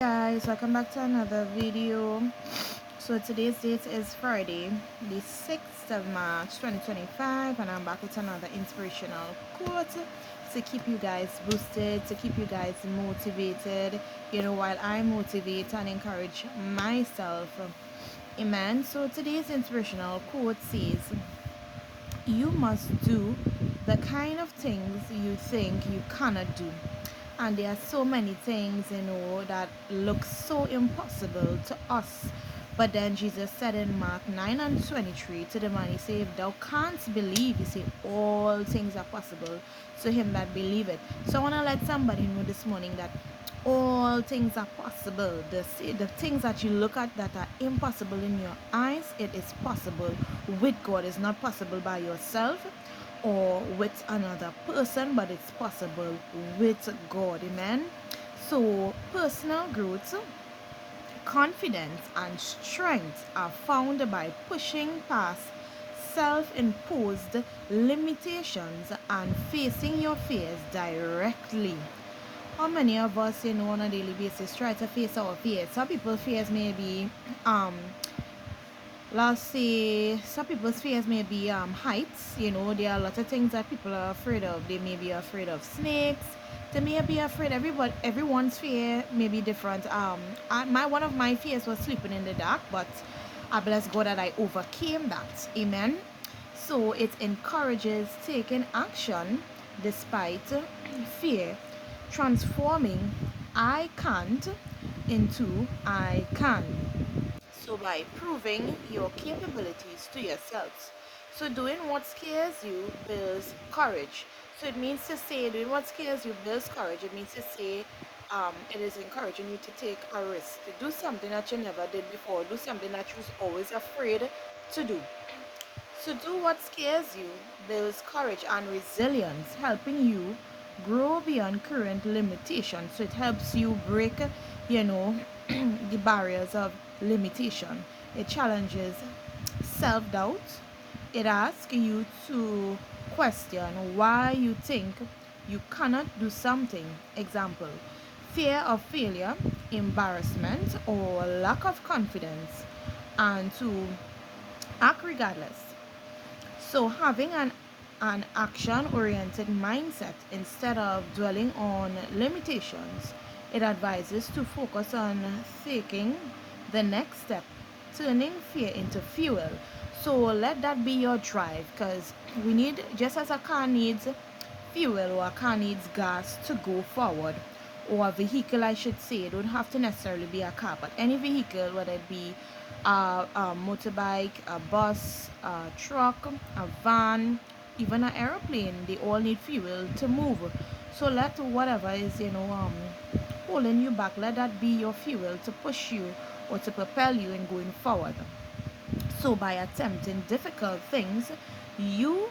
Guys, welcome back to another video. So today's date is Friday the 6th of March 2025, and I'm back with another inspirational quote to keep you guys boosted, to keep you guys motivated, while I motivate and encourage myself. Amen. So today's inspirational quote says, you must do the kind of things you think you cannot do. And there are so many things, that look so impossible to us. But then Jesus said in Mark 9 and 23 to the man, he said, if thou canst believe, he said, all things are possible to him that believeth. So I want to let somebody know this morning that all things are possible. The things that you look at that are impossible in your eyes, it is possible with God. It's not possible by yourself or with another person, but it's possible with God. Amen. So personal growth, confidence and strength are found by pushing past self-imposed limitations and facing your fears directly. How many of us, on a daily basis try to face our fears? Some people fears may be let's say some people's fears may be heights. There are a lot of things that people are afraid of. They may be afraid of snakes. They may be afraid. Everyone's fear may be different. One of my fears was sleeping in the dark, but I bless God that I overcame that. Amen. So it encourages taking action despite fear, transforming I can't into I can. So by proving your capabilities to yourselves. So doing what scares you builds courage. So it means to say doing what scares you builds courage. It means to say it is encouraging you to take a risk, to do something that you never did before, do something that you was always afraid to do. So do what scares you builds courage and resilience, helping you grow beyond current limitations. So it helps you break, the barriers of limitation. It challenges self-doubt. It asks you to question why you think you cannot do something. Example, fear of failure, embarrassment, or lack of confidence, and to act regardless. So having an action-oriented mindset instead of dwelling on limitations, it advises to focus on taking the next step, turning fear into fuel. So let that be your drive, because we need, just as a car needs fuel or a car needs gas to go forward, or a vehicle I should say, it don't have to necessarily be a car, but any vehicle, whether it be a motorbike, a bus, a truck, a van, even an aeroplane, they all need fuel to move. So let whatever is, holding you back, let that be your fuel to push you or to propel you in going forward. So by attempting difficult things, you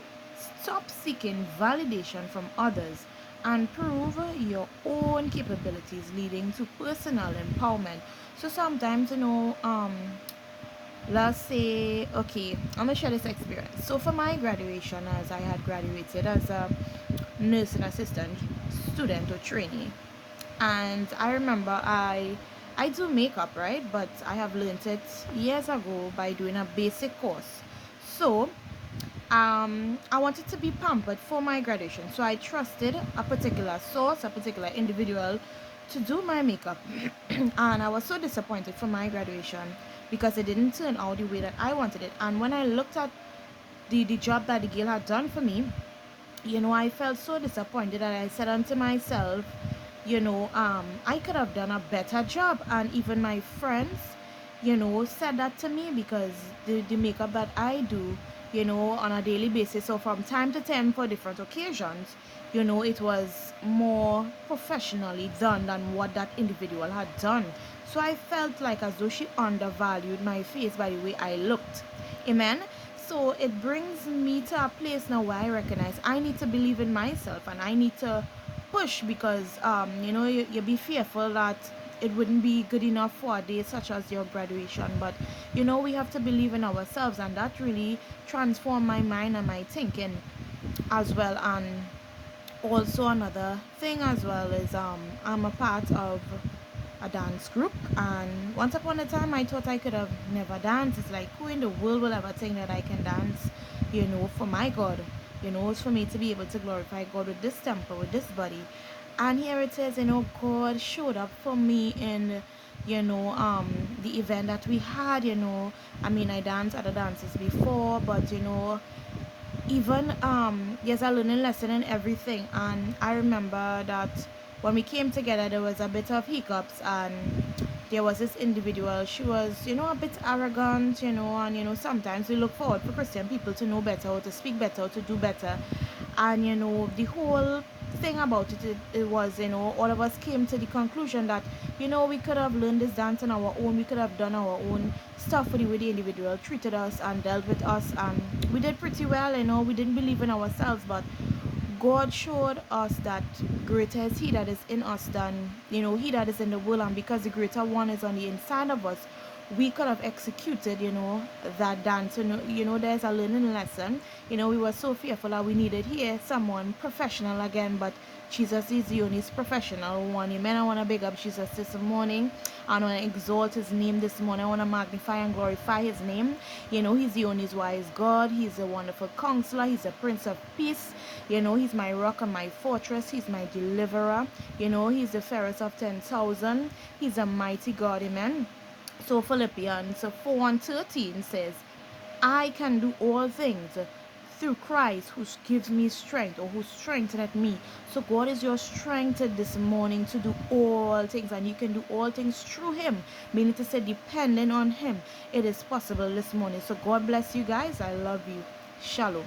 stop seeking validation from others and prove your own capabilities, leading to personal empowerment. So sometimes, let's say, okay, I'm gonna share this experience. So for my graduation, as I had graduated as a nursing assistant student or trainee, and I remember I do makeup, right? But I have learned it years ago by doing a basic course. So I wanted to be pampered for my graduation, so I trusted a particular source, a particular individual to do my makeup. And I was so disappointed for my graduation because it didn't turn out the way that I wanted it. And when I looked at the job that the girl had done for me, I felt so disappointed that I said unto myself, I could have done a better job. And even my friends, said that to me, because the makeup that I do, on a daily basis, so from time to time for different occasions, it was more professionally done than what that individual had done. So I felt like as though she undervalued my face by the way I looked. Amen. So it brings me to a place now where I recognize I need to believe in myself and I need to push, because you be fearful that it wouldn't be good enough for a day such as your graduation. But we have to believe in ourselves, and that really transformed my mind and my thinking as well. And also another thing as well is I'm a part of a dance group, and once upon a time I thought I could have never danced. It's like, who in the world will ever think that I can dance, for my God? It's for me to be able to glorify God with this temple, with this body. And here it is, God showed up for me in, the event that we had. I mean, I danced other dances before, but even there's a learning lesson in everything. And I remember that when we came together there was a bit of hiccups, and there was this individual. She was a bit arrogant, and sometimes we look forward for Christian people to know better, or to speak better, or to do better. And the whole thing about it was, all of us came to the conclusion that we could have learned this dance on our own. We could have done our own stuff with the way the individual treated us and dealt with us, and we did pretty well. We didn't believe in ourselves, but God showed us that greater is He that is in us than He that is in the world. And because the greater one is on the inside of us, we could have executed that dance. There's a learning lesson. We were so fearful that we needed here someone professional again, but Jesus is the only professional one. Amen. I want to big up Jesus this morning. I want to exalt His name this morning. I want to magnify and glorify His name. He's the only wise God. He's a wonderful counselor. He's a Prince of Peace. He's my rock and my fortress. He's my deliverer. He's the fairest of 10,000. He's a mighty God. Amen. So Philippians 4:13 says, I can do all things through Christ who gives me strength, or who strengthened me. So God is your strength this morning to do all things, and you can do all things through Him, meaning to say depending on Him. It is possible this morning. So God bless you guys. I love you. Shalom.